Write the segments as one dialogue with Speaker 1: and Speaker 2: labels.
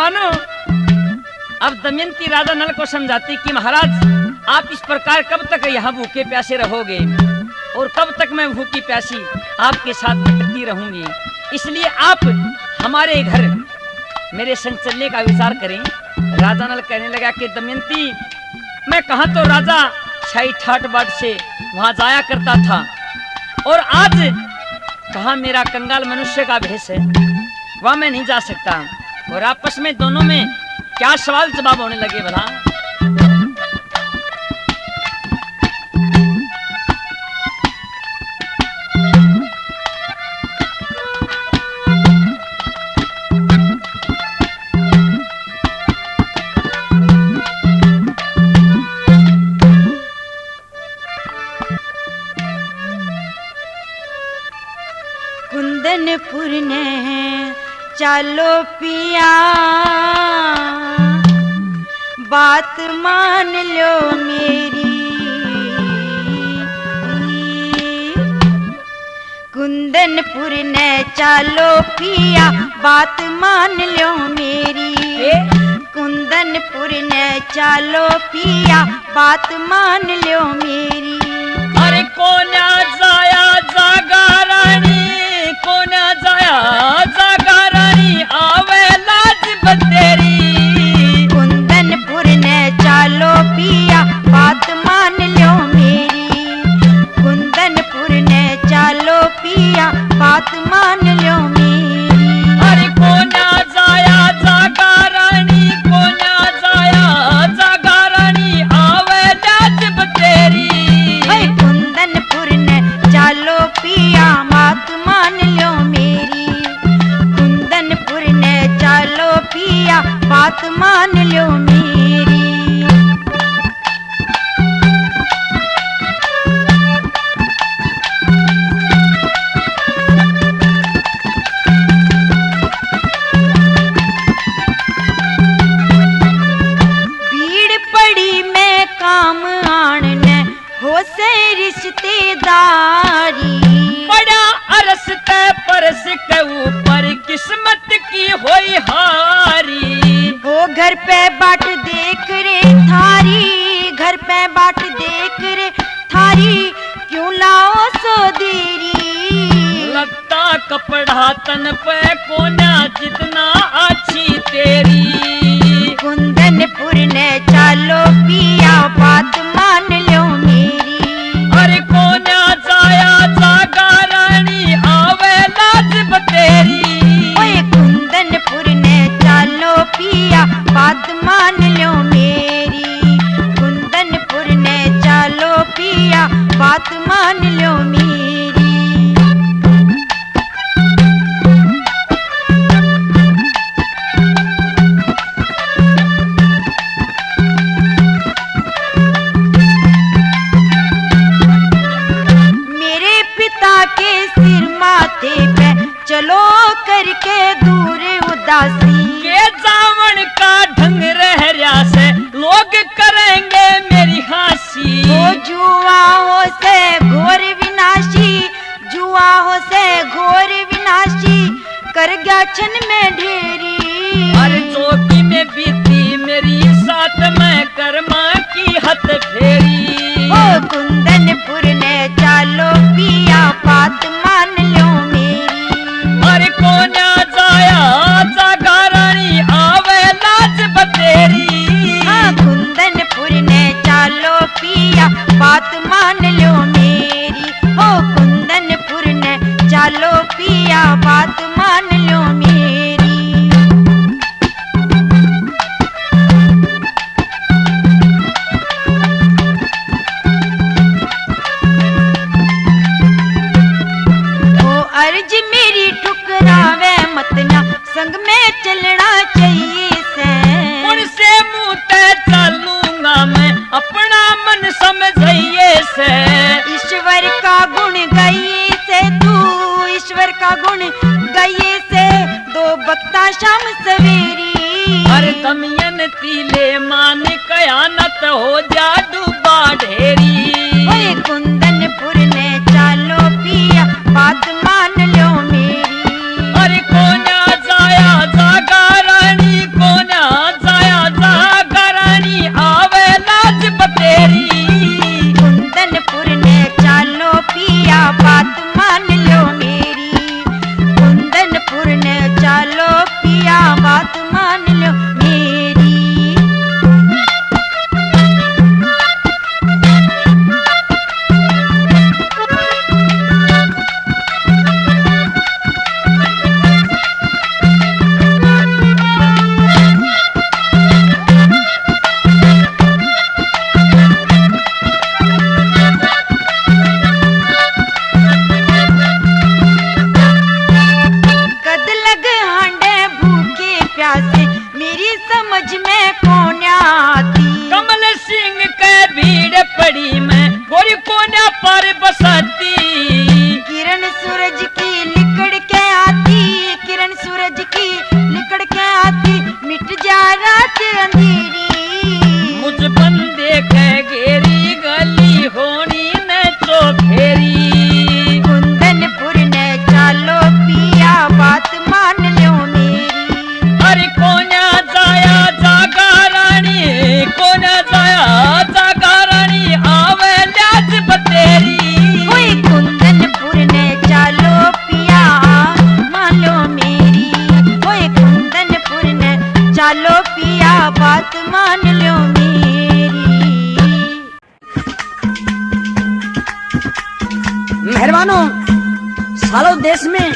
Speaker 1: मानो। अब दमयंती राजा नल को समझाती कि महाराज आप इस प्रकार कब तक यहाँ भूखे प्यासे रहोगे और कब तक मैं भूखी प्यासी आपके साथ भटकती रहूंगी, इसलिए आप हमारे घर मेरे संग चलने का विचार करें। राजा नल कहने लगा कि दमयंती मैं कहा तो राजा छाई ठाट बाट से वहां जाया करता था और आज कहा मेरा कंगाल मनुष्य का भेष है, वहां मैं नहीं जा सकता। और आपस में दोनों में क्या सवाल जवाब होने लगे भला।
Speaker 2: कुंदनपुर ने चलो पिया बात मान लो मेरी, कुंदनपुर ने चलो पिया बात मान लो मेरी, कुंदनपुर ने चलो पिया बात मान लो मेरी।
Speaker 1: अरे कोना जाया जागा रानी, कोना जाया जागा रानी आवे लाज बतेरी,
Speaker 2: कुंदनपुर ने चलो पिया बात मान लो मेरी, कुंदनपुर ने चलो पिया बात मान लो मेरी।
Speaker 1: अरे कोना जाया जागा रानी, कोना जाया जागा रानी आवे लाज बतेरी,
Speaker 2: कुंदनपुर ने चलो पिया बात मान लो मेरी, कुंदनपुर ने चलो पिया बात मान लो मेरी। भीड़ पड़ी मैं काम आणने हो से रिश्तेदारी,
Speaker 1: बड़ा अरस ते परस के ऊपर किस्मत की होई हारी,
Speaker 2: वो घर पे बाट देख रे थारी, घर पे बाट देख रे थारी क्यों लाओ सो देरी,
Speaker 1: लगता कपड़ा तन पे कोना जितना अच्छी तेरी,
Speaker 2: कुंदनपुर ने चलो पिया बात मान लो मेरी,
Speaker 1: अरे कोना जाया जागा रानी आवे लाज बतेरी,
Speaker 2: ओए कुंदनपुर ने चलो पिया बात मान लो मेरी, कुंदनपुर ने चलो पिया बात मान लो मेरी। मेरे पिता के सिर माथे पे चलो करके दूर उदासी,
Speaker 1: के जावण का ढंग रह रहा से लोग करेंगे मेरी हंसी,
Speaker 2: वो जुआओं से घोर विनाशी, जुआओं से घोर विनाशी कर गया छन में ढेरी,
Speaker 1: अरे चौकी में बीती मेरी साथ में कर्मा की हथ फेरी,
Speaker 2: ओ कुंदनपुर ने चलो पिया बात मान लो मेरी,
Speaker 1: अरे कोना जाया जागा रानी आवे लाज बतेरी,
Speaker 2: हाँ कुंदनपुर ने चलो पिया बात मान लो मेरी, ओ कुंदनपुर ने चलो पिया बात मान लो मेरी। अर्ज मेरी ठुकरावे मतना संग में चलना चाहिए से,
Speaker 1: उनसे मुँह ते चलूंगा मैं अपना मन समझिए से,
Speaker 2: ईश्वर का गुण गाइए से तू, ईश्वर का गुण गाइए से दो बक्ता शाम सवेरी,
Speaker 1: अरे दमयंती ले मान कयानत हो जा डूबा ढेरी,
Speaker 2: ओए कुंदनपुर ने चलो पिया बात मान लो मेरी,
Speaker 1: अरे कोना जाया जागा रानी कोना सालों देश में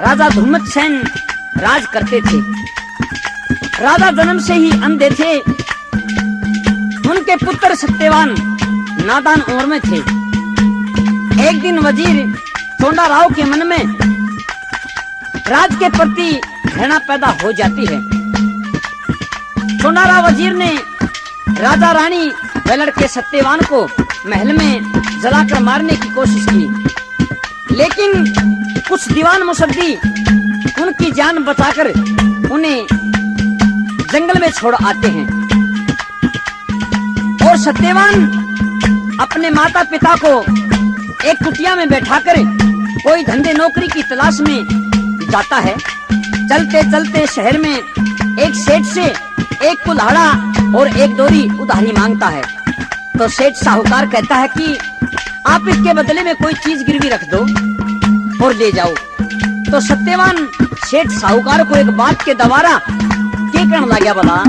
Speaker 1: राजा धुम्मत सेन राज करते थे। राजा जन्म से ही अंधे थे। उनके पुत्र सत्यवान नादान उम्र में थे। एक दिन वजीर चोंडा राव के मन में राज के प्रति घृणा पैदा हो जाती है। चोंडा राव वजीर ने राजा रानी व लड़के सत्यवान को महल में जलाकर मारने की कोशिश की, लेकिन कुछ दीवान मुसद्दी उनकी जान बचाकर उन्हें जंगल में छोड़ आते हैं। और सत्यवान अपने माता पिता को एक कुटिया में बैठाकर कोई धंधे नौकरी की तलाश में जाता है। चलते चलते शहर में एक सेठ से एक कुल्हाड़ा और एक डोरी उधारी मांगता है। तो सेठ साहूकार कहता है कि आप इसके बदले में कोई चीज गिरवी रख दो और ले जाओ। तो सत्यवान सेठ साहूकार को एक बात के दवारा के कहने लगा, बोला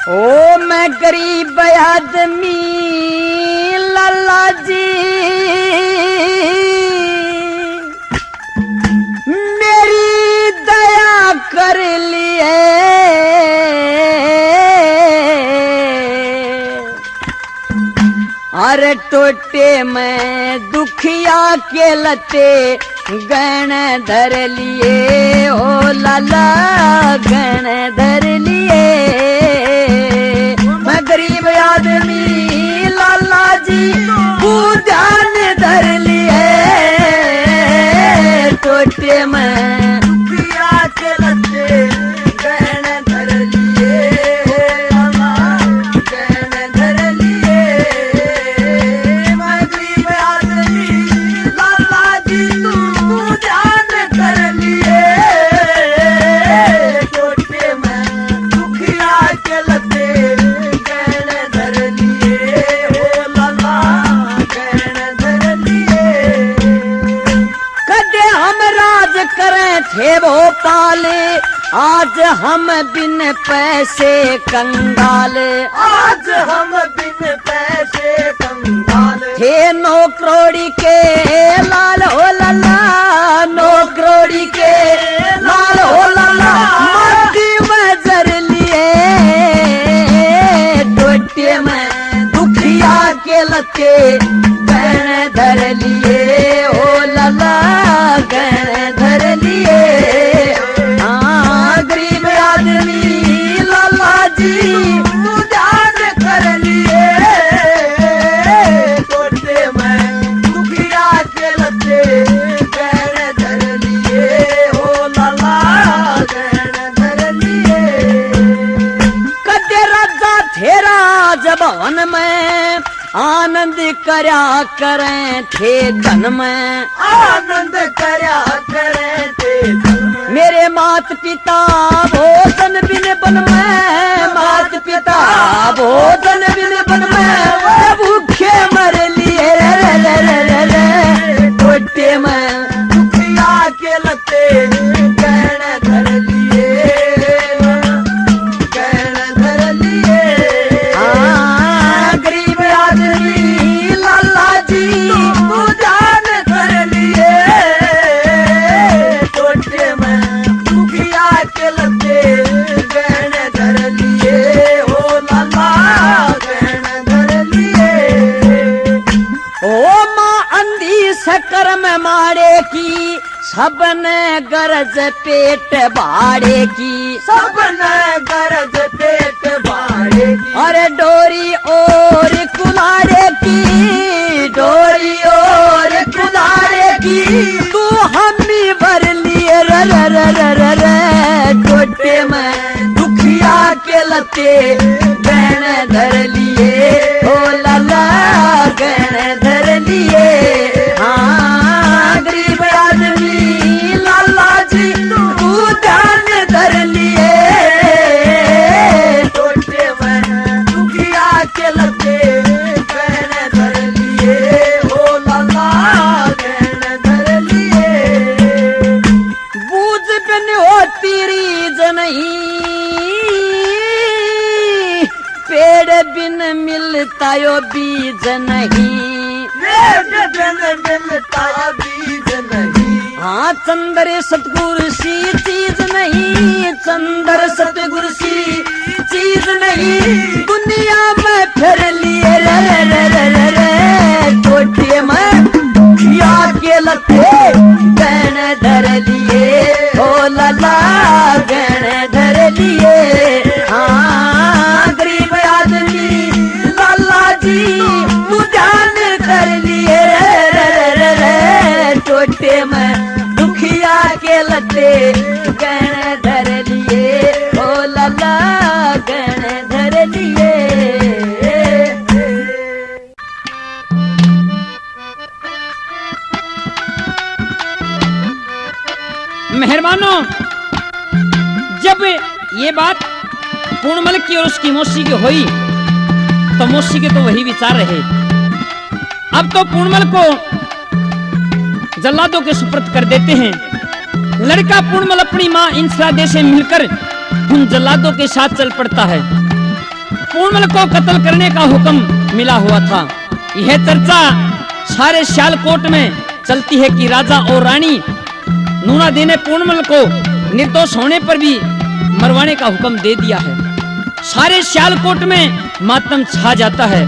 Speaker 1: ओ मैं गरीब आदमी लाला जी, मेरी दया कर लिए। अरे टोटे में दुखिया के लते गण धर लिए, ओ लाला गण धर लिए। मैं गरीब आदमी लाला जी ध्यान धर लिए, टोटे में दुखिया के लते गण धर लिए, गण धर लिए। मैं गरीब आदमी लाला जी तू ध्यान कर लिए, टोटे में दुखिया के लते थे भोपाल, आज हम बिन पैसे कंगाल,
Speaker 3: आज हम बिन पैसे कंगाल।
Speaker 1: थे 9 करोड़ी के लाल हो लल्ला, 9 करोड़ी के लाल हो लल्ला, मट्टी में जर लिए, टोटे में दुखिया के लते गण धर लिए, ओ लल्ला गण धर लिए। हाँ गरीब आदमी लाला जी
Speaker 3: ध्यान कर लिए, टोटे में दुखिया के लते गण धर लिए, ओ लाला गण धर लिए।
Speaker 1: कदे राजा थे राजभवन में आनंद करया करें थे धन में,
Speaker 3: आनंद करया करें थे धन में।
Speaker 1: मेरे मात पिता भोजन बिन बन में, मात पिता भोजन बिन बन में, भूखे मर लिए रे रे रे रे रे, टोटे में
Speaker 3: दुखिया के लते गण धर लिए, गण धर लिए।
Speaker 1: हाँ गरीब आदमी
Speaker 3: लाला जी तू ध्यान कर लिए, टोटे में दुखिया के लते गण धर लिए, ओ लाला गण धर लिए।
Speaker 1: ओ माँ अंधी शकर में मारे की, सबने गरज पेट भाड़े की,
Speaker 3: सबने गरज पेट भाड़े की।
Speaker 1: अरे डोरी और कुलारे की, डोरी और कुलारे की, तू हमी भर लिए रे रे रे रे रे रे, टोटे में दुखिया के लते गण धर लिए, ओ लाला गण धर लिए। हाँ गरीब आदमी लाला जी तू ध्यान धर लिए,
Speaker 3: टोटे में दुखिया के लते
Speaker 1: यो बीज नहीं,
Speaker 3: गगन मिलता बीज नहीं।
Speaker 1: हाँ चंद्र सतगुरु सी चीज नहीं, चंद्र सतगुरु सी चीज नहीं, दुनिया में फिर लिए रे छोटे में खिया के लते गण धर लिए, ओ लला गण धर लिए। हाँ गरीब आदमी लाला जी तू ध्यान कर लिए रे छोटे में दुखिया के लते गण धर लिए, ओ लला गण धर लिए। मेहरबानों, जब ये बात पूर्णमल की और उसकी मौसी की हुई तो मौसी के तो वही विचार रहे। अब तो पूर्णमल को जल्लादों के सुपुर्द कर देते हैं। लड़का पूर्णमल अपनी मां इंसरादे से मिलकर उन जल्लादों के साथ चल पड़ता है। पूर्णमल को कत्ल करने का हुक्म मिला हुआ था। यह चर्चा सारे सियालकोट में चलती है कि राजा और रानी नूनादे ने पूर्णमल को निर्दोष होने पर भी मरवाने का हुक्म दे दिया है। सारे सियालकोट में मातम छा जाता है।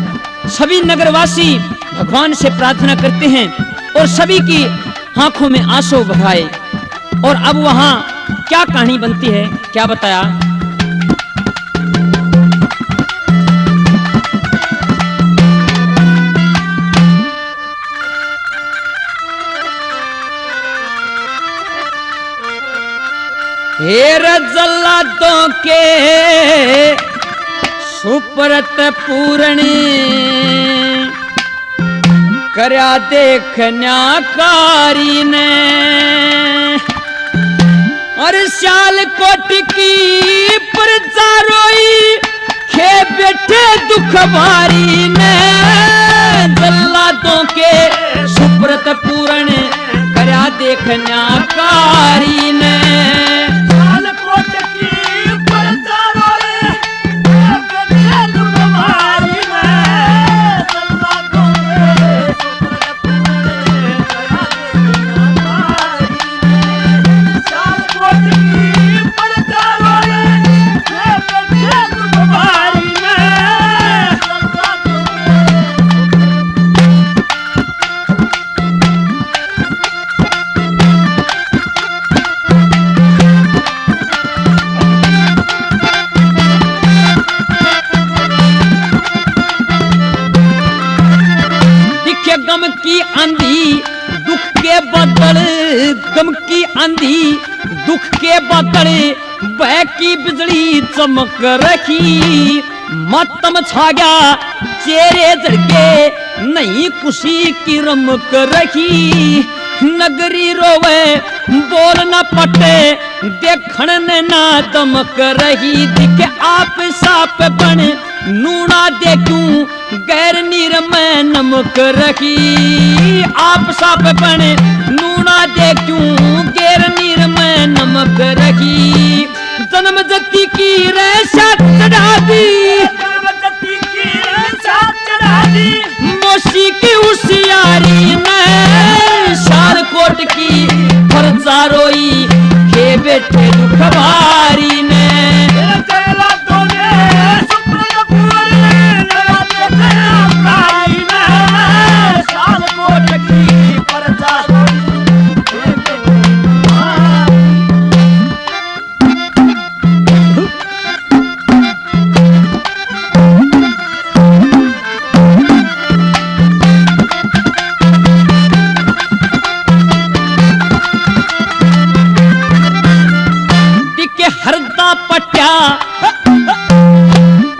Speaker 1: सभी नगरवासी भगवान से प्रार्थना करते हैं और सभी की आंखों में आंसू बहाए। और अब वहां क्या कहानी बनती है, क्या बताया। हेर जल्लादों के सुपरत पूरणी, करया देखना कारी ने, और सियालकोट की प्रजा रोई खे बैठे दुख भारी ने। जल्लादों के सुपरत पूरण करया देखना कारी ने, गम की आंधी दुख के बादल, गम की आंधी दुख के बादल, बह की बिजली चमक रखी। मातम छा गया चेहरे झड़के, नहीं खुशी की रमक रखी। नगरी रोवे बोल न पटे, देखण ने ना दमक रही। दिखे आप साप बन नूना दे क्यों, गैर नीर में नमक रखी। आप साप बन नूना दे क्यों, गैर नीर में नमक रखी। जन्म जति की रेशा चढ़ा दी, मोशी की उसियारी ने। सियालकोट की प्रजा रोई के बैठे दुख भारी ने।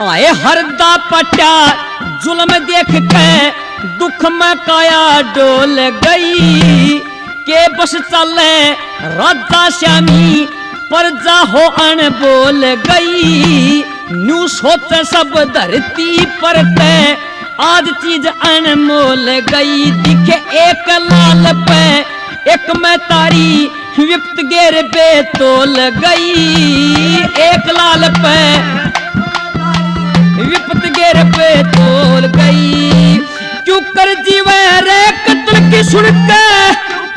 Speaker 1: आए हरदा पट्या जुल्म देख के दुख में काया डोल गई। के बस चले राजा श्यामी प्रजा हो अन बोल गई। न्यू सोच सब धरती पर ते आज चीज अनमोल गई। दिखे एक लाल पे एक में तारी विप्त गेर बेतोल गई। एक लाल पे विप्त गेर बेतोल गई। सुन के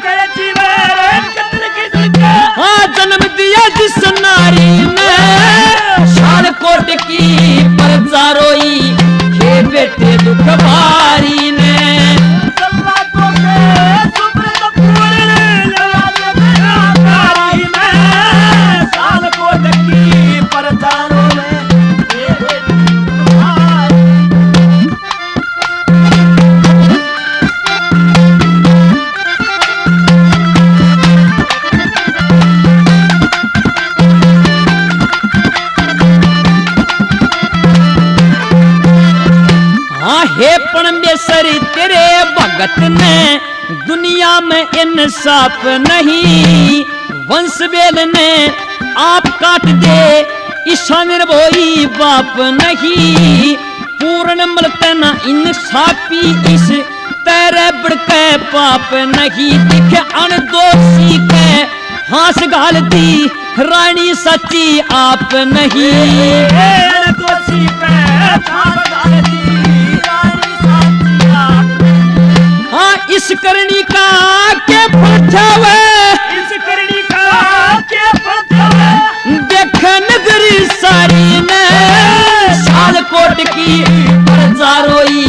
Speaker 3: कर जीवन कत्ल की सुनके
Speaker 1: हाँ जन्म दिया जिस नारी ने शालकोट की प्रजा रोई हे बेटे दुख भारी ने
Speaker 3: जल्ला तो के सुब्रत पूर्ण कारी में साल को की परचारों में
Speaker 1: हे परमेश्वरी तेरे भगत ने दुनिया में इंसाफ नहीं वंश वेल ने आप काट दे ईशा निर्भोई बाप नहीं पूर्ण मलते न इंसाफी इस तेरे बड़के पाप नहीं दिख अनदोषी के हाथ गाल दी रानी सच्ची आप नहीं
Speaker 3: दोषी पे फांस डाल दी रानी साची आप
Speaker 1: हाँ इस करनी का के पछावे
Speaker 3: इस करनी का के पछावे
Speaker 1: देख नगरी सारी ने शालकोट की प्रजा रोई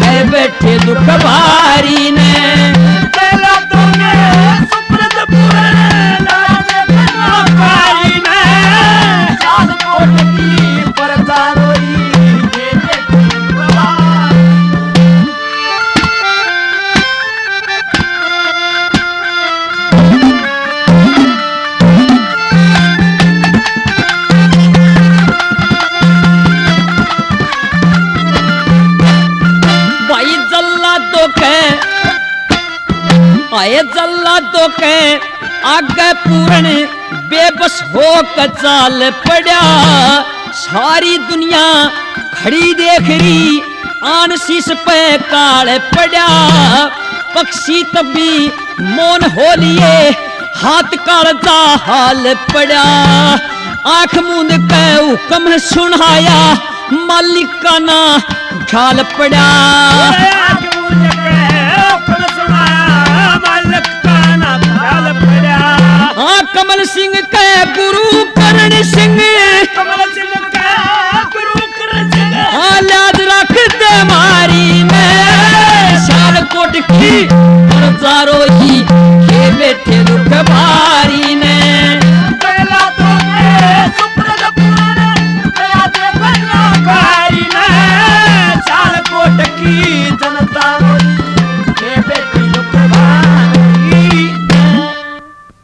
Speaker 1: है बैठे दुख भारी ने
Speaker 3: तेरा तूने सुब्रत पूर्ण कारी में शालकोट की परचा रोई ये प्रभा
Speaker 1: भाई जल्लादों के आए जल्लादों के आगे पूर्ण बेबस हो कचाल पड़ा सारी दुनिया खड़ी देख रही आन शीश पे काल पड़ा पक्षी तभी मौन हो लिए हाथ कालता हाल पड़ा आंख मूंद के हुक्म सुनाया मालिक का ना ख्याल पड़ा हाँ कमल सिंह के गुरु करण सिंह हाँ लाज रख दे मारी में शालकोट की